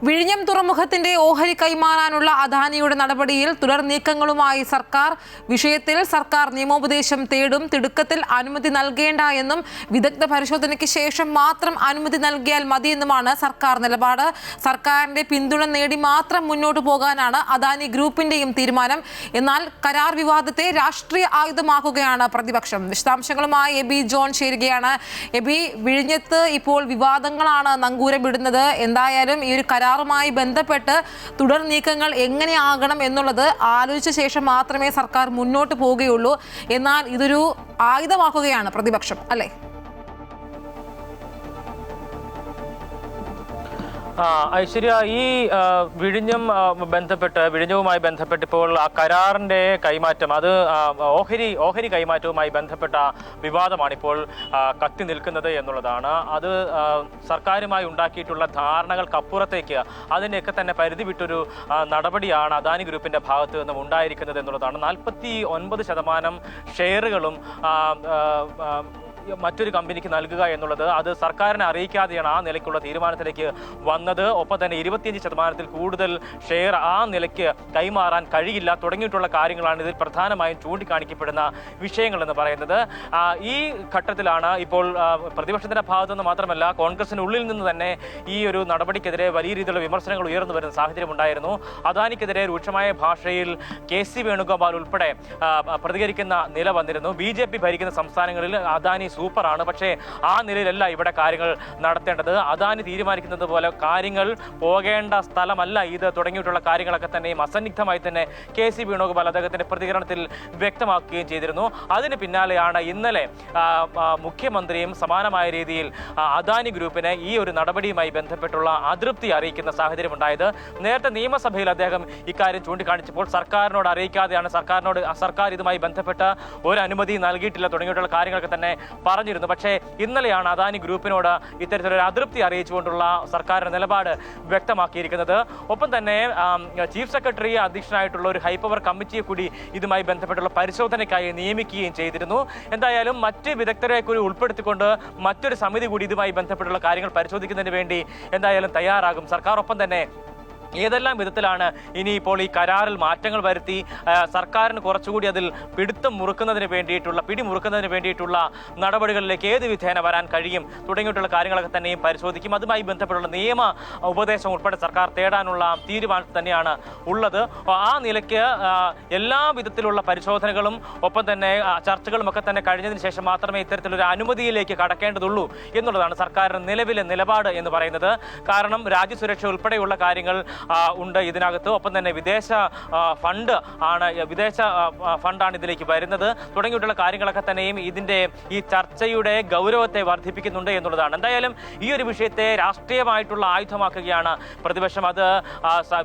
വിഴിഞ്ഞം തുറമുഖത്തിന്റെ ഓഹരി കൈമാറാനുള്ള അദാനിയുടെ നടപടിയിൽ തുടർ നീക്കങ്ങളുമായി സർക്കാർ. വിഷയത്തിൽ സർക്കാർ നിയമോപദേശം തേടും. തിടുക്കത്തിൽ അനുമതി നൽകേണ്ട എന്നും വിദഗ്ധ പരിശോധനയ്ക്ക് ശേഷം മാത്രം അനുമതി നൽകിയാൽ മതിയെന്നുമാണ് സർക്കാർ നിലപാട്. സർക്കാരിന്റെ പിന്തുണ നേടി മാത്രം മുന്നോട്ട് പോകാനാണ് അദാനി ഗ്രൂപ്പിന്റെയും തീരുമാനം. എന്നാൽ കരാർ വിവാദത്തെ രാഷ്ട്രീയ ആയുധമാക്കുകയാണ് പ്രതിപക്ഷം. വിശദാംശങ്ങളുമായി എബി ജോൺ ചേരുകയാണ്. എബി, വിഴിഞ്ഞത്ത് ഇപ്പോൾ വിവാദങ്ങളാണ് നങ്കൂരമിടുന്നത്. എന്തായാലും ഈ ഒരു കരാറുമായി ബന്ധപ്പെട്ട് തുടർ നീക്കങ്ങൾ എങ്ങനെയാകണം എന്നുള്ളത് ആലോചിച്ച ശേഷം മാത്രമേ സർക്കാർ മുന്നോട്ട് പോവുകയുള്ളൂ. എന്നാൽ ഇതൊരു ആയുധമാക്കുകയാണ് പ്രതിപക്ഷം, അല്ലേ? ഐശ്വര്യ, ഈ വിഴിഞ്ഞവുമായി ബന്ധപ്പെട്ട് ഇപ്പോൾ ആ കരാറിന്റെ കൈമാറ്റം, അത് ഓഹരി കൈമാറ്റവുമായി ബന്ധപ്പെട്ട വിവാദമാണ് ഇപ്പോൾ കത്തി നിൽക്കുന്നത് എന്നുള്ളതാണ്. അത് സർക്കാരുമായി ഉണ്ടാക്കിയിട്ടുള്ള ധാരണകൾക്കപ്പുറത്തേക്ക് അതിനെയൊക്കെ തന്നെ പരിധി വിട്ടൊരു നടപടിയാണ് അദാനി ഗ്രൂപ്പിന്റെ ഭാഗത്ത് നിന്നും ഉണ്ടായിരിക്കുന്നത് എന്നുള്ളതാണ്. 49% ഷെയറുകളും മറ്റൊരു കമ്പനിക്ക് നൽകുക എന്നുള്ളത് അത് സർക്കാരിനെ അറിയിക്കാതെയാണ് ആ നിലയ്ക്കുള്ള തീരുമാനത്തിലേക്ക് വന്നത്. ഒപ്പം തന്നെ 25% കൂടുതൽ ഷെയർ ആ നിലയ്ക്ക് കൈമാറാൻ കഴിയില്ല തുടങ്ങിയിട്ടുള്ള കാര്യങ്ങളാണ് ഇതിൽ പ്രധാനമായും ചൂണ്ടിക്കാണിക്കപ്പെടുന്ന വിഷയങ്ങൾ എന്ന് പറയുന്നത്. ഈ ഘട്ടത്തിലാണ് ഇപ്പോൾ പ്രതിപക്ഷത്തിന്റെ ഭാഗത്തുനിന്ന് മാത്രമല്ല കോൺഗ്രസിനുള്ളിൽ നിന്ന് തന്നെ ഈ ഒരു നടപടിക്കെതിരെ വലിയ രീതിയിലുള്ള വിമർശനങ്ങൾ ഉയർന്നു വരുന്ന സാഹചര്യം ഉണ്ടായിരുന്നു. അദാനിക്കെതിരെ രൂക്ഷമായ ഭാഷയിൽ KC വേണുഗോപാൽ ഉൾപ്പെടെ പ്രതികരിക്കുന്ന നില വന്നിരുന്നു. BJP ഭരിക്കുന്ന സംസ്ഥാനങ്ങളിൽ അദാനി സൂപ്പറാണ്, പക്ഷേ ആ നിലയിലല്ല ഇവിടെ കാര്യങ്ങൾ നടത്തേണ്ടത്. അദാനി തീരുമാനിക്കുന്നത് പോലെ കാര്യങ്ങൾ പോകേണ്ട സ്ഥലമല്ല ഇത് തുടങ്ങിയിട്ടുള്ള കാര്യങ്ങളൊക്കെ തന്നെയും അസന്നിഗ്ധമായി തന്നെ KC വേണുഗോപാൽ അദ്ദേഹത്തിന്റെ പ്രതികരണത്തിൽ വ്യക്തമാക്കുകയും ചെയ്തിരുന്നു. അതിന് പിന്നാലെയാണ് ഇന്നലെ മുഖ്യമന്ത്രിയും സമാനമായ രീതിയിൽ അദാനി ഗ്രൂപ്പിനെ ഈ ഒരു നടപടിയുമായി ബന്ധപ്പെട്ടുള്ള അതൃപ്തി അറിയിക്കുന്ന സാഹചര്യം ഉണ്ടായത്. നേരത്തെ നിയമസഭയിൽ അദ്ദേഹം ഇക്കാര്യം ചൂണ്ടിക്കാണിച്ചപ്പോൾ സർക്കാരിനോട് അറിയിക്കാതെയാണ് സർക്കാർ ഇതുമായി ബന്ധപ്പെട്ട് ഒരു അനുമതി നൽകിയിട്ടില്ല തുടങ്ങിയിട്ടുള്ള കാര്യങ്ങളൊക്കെ തന്നെ പറഞ്ഞിരുന്നു. പക്ഷേ ഇന്നലെയാണ് അദാനി ഗ്രൂപ്പിനോട് ഇത്തരത്തിലൊരു അതൃപ്തി അറിയിച്ചുകൊണ്ടുള്ള സർക്കാരിന്റെ നിലപാട് വ്യക്തമാക്കിയിരിക്കുന്നത്. ഒപ്പം തന്നെ ചീഫ് സെക്രട്ടറി അധ്യക്ഷനായിട്ടുള്ള ഒരു ഹൈപ്പവർ കമ്മിറ്റിയെ കൂടി ഇതുമായി ബന്ധപ്പെട്ടുള്ള പരിശോധനയ്ക്കായി നിയമിക്കുകയും ചെയ്തിരുന്നു. എന്തായാലും മറ്റ് വിദഗ്ധരെ കൂടി ഉൾപ്പെടുത്തിക്കൊണ്ട് മറ്റൊരു സമിതി കൂടി ഇതുമായി ബന്ധപ്പെട്ടുള്ള കാര്യങ്ങൾ പരിശോധിക്കുന്നതിന് വേണ്ടി എന്തായാലും തയ്യാറാകും സർക്കാർ. ഒപ്പം തന്നെ ഏതെല്ലാം വിധത്തിലാണ് ഇനിയിപ്പോൾ ഈ കരാറിൽ മാറ്റങ്ങൾ വരുത്തി സർക്കാരിന് കുറച്ചുകൂടി അതിൽ പിടി മുറുക്കുന്നതിന് വേണ്ടിയിട്ടുള്ള നടപടികളിലേക്ക് ഏത് വിധേന വരാൻ കഴിയും തുടങ്ങിയിട്ടുള്ള കാര്യങ്ങളൊക്കെ തന്നെയും പരിശോധിക്കും. അതുമായി ബന്ധപ്പെട്ടുള്ള നിയമ ഉപദേശം ഉൾപ്പെടെ സർക്കാർ തേടാനുള്ള തീരുമാനം തന്നെയാണ് ഉള്ളത്. ആ നിലയ്ക്ക് എല്ലാ വിധത്തിലുള്ള പരിശോധനകളും ഒപ്പം തന്നെ ചർച്ചകളും ഒക്കെ തന്നെ കഴിഞ്ഞതിന് ശേഷം മാത്രമേ ഇത്തരത്തിലൊരു അനുമതിയിലേക്ക് കടക്കേണ്ടതുള്ളൂ എന്നുള്ളതാണ് സർക്കാരിന്റെ നിലവിലെ നിലപാട് എന്ന് പറയുന്നത്. കാരണം രാജ്യസുരക്ഷ ഉൾപ്പെടെയുള്ള കാര്യങ്ങൾ ഉണ്ട് ഇതിനകത്ത്. ഒപ്പം തന്നെ വിദേശ ഫണ്ടാണ് ഇതിലേക്ക് വരുന്നത് തുടങ്ങിയിട്ടുള്ള കാര്യങ്ങളൊക്കെ തന്നെയും ഈ ചർച്ചയുടെ ഗൗരവത്തെ വർദ്ധിപ്പിക്കുന്നുണ്ട് എന്നുള്ളതാണ്. എന്തായാലും ഈ ഒരു വിഷയത്തെ രാഷ്ട്രീയമായിട്ടുള്ള ആയുധമാക്കുകയാണ് പ്രതിപക്ഷം. അത്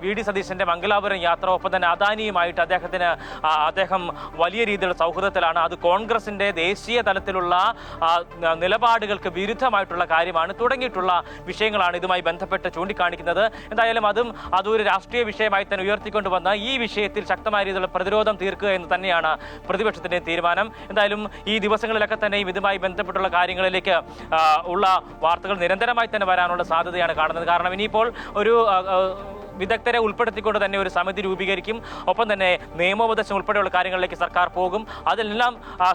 VD സതീശന്റെ മംഗലാപുരം യാത്ര, ഒപ്പം തന്നെ അദാനിയുമായിട്ട് അദ്ദേഹം വലിയ രീതിയിലുള്ള സൗഹൃദത്തിലാണ്. അത് കോൺഗ്രസിന്റെ ദേശീയ തലത്തിലുള്ള നിലപാടുകൾക്ക് വിരുദ്ധമായിട്ടുള്ള കാര്യമാണ് തുടങ്ങിയിട്ടുള്ള വിഷയങ്ങളാണ് ഇതുമായി ബന്ധപ്പെട്ട് ചൂണ്ടിക്കാണിക്കുന്നത്. എന്തായാലും അതൊരു രാഷ്ട്രീയ വിഷയമായി തന്നെ ഉയർത്തിക്കൊണ്ടുവന്ന ഈ വിഷയത്തിൽ ശക്തമായ രീതിയിലുള്ള പ്രതിരോധം തീർക്കുക എന്ന് തന്നെയാണ് പ്രതിപക്ഷത്തിന്റെ തീരുമാനം. എന്തായാലും ഈ ദിവസങ്ങളിലൊക്കെ തന്നെയും ഇതുമായി ബന്ധപ്പെട്ടുള്ള കാര്യങ്ങളിലേക്ക് ഉള്ള വാർത്തകൾ നിരന്തരമായി തന്നെ വരാനുള്ള സാധ്യതയാണ് കാണുന്നത്. കാരണം ഇനിയിപ്പോൾ ഒരു വിദഗ്ധരെ ഉൾപ്പെടുത്തിക്കൊണ്ട് തന്നെ ഒരു സമിതി രൂപീകരിക്കും. ഒപ്പം തന്നെ നിയമോപദേശം ഉൾപ്പെടെയുള്ള കാര്യങ്ങളിലേക്ക് സർക്കാർ പോകും. അതിലെല്ലാം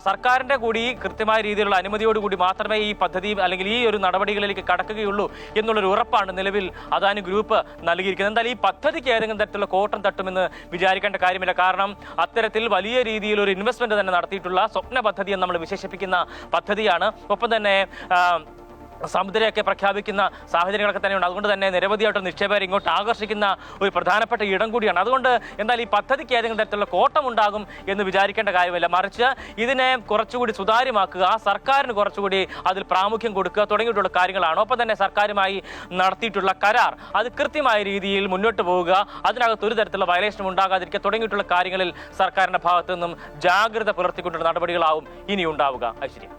സർക്കാരിന്റെ കൂടി കൃത്യമായ രീതിയിലുള്ള അനുമതിയോടുകൂടി മാത്രമേ ഈ പദ്ധതി അല്ലെങ്കിൽ ഈ ഒരു നടപടികളിലേക്ക് കടക്കുകയുള്ളൂ എന്നുള്ളൊരു ഉറപ്പാണ് നിലവിൽ അദാനി ഗ്രൂപ്പ് നൽകിയിരിക്കുന്നത്. എന്തായാലും ഈ പദ്ധതിക്ക് ഏതെങ്കിലും തരത്തിലുള്ള കോട്ടം തട്ടുമെന്ന് വിചാരിക്കേണ്ട കാര്യമില്ല. കാരണം അത്തരത്തിൽ വലിയ രീതിയിൽ ഒരു ഇൻവെസ്റ്റ്മെന്റ് തന്നെ നടത്തിയിട്ടുള്ള സ്വപ്ന പദ്ധതി എന്ന് നമ്മൾ വിശേഷിപ്പിക്കുന്ന പദ്ധതിയാണ്. ഒപ്പം തന്നെ സമുദ്രമൊക്കെ പ്രഖ്യാപിക്കുന്ന സാഹചര്യങ്ങളൊക്കെ തന്നെയുണ്ട്. അതുകൊണ്ട് തന്നെ നിരവധിയായിട്ട് നിക്ഷേപകരെ ഇങ്ങോട്ട് ആകർഷിക്കുന്ന ഒരു പ്രധാനപ്പെട്ട ഇടം കൂടിയാണ്. അതുകൊണ്ട് എന്നാൽ ഈ പദ്ധതിക്ക് ഏതെങ്കിലും തരത്തിലുള്ള കോട്ടമുണ്ടാകും എന്ന് വിചാരിക്കേണ്ട കാര്യമില്ല. മറിച്ച് ഇതിനെ കുറച്ചുകൂടി സുതാര്യമാക്കുക, സർക്കാരിന് കുറച്ചുകൂടി അതിൽ പ്രാമുഖ്യം കൊടുക്കുക തുടങ്ങിയിട്ടുള്ള കാര്യങ്ങളാണ്. ഒപ്പം തന്നെ സർക്കാരുമായി നടത്തിയിട്ടുള്ള കരാർ അത് കൃത്യമായ രീതിയിൽ മുന്നോട്ട് പോവുക, അതിനകത്ത് ഒരു തരത്തിലുള്ള വയലേഷനും ഉണ്ടാകാതിരിക്കുക തുടങ്ങിയിട്ടുള്ള കാര്യങ്ങളിൽ സർക്കാരിന്റെ ഭാഗത്തു നിന്നും ജാഗ്രത പുലർത്തിക്കൊണ്ടുള്ള നടപടികളാവും ഇനി ഉണ്ടാവുക. ഐശ്വര്യ.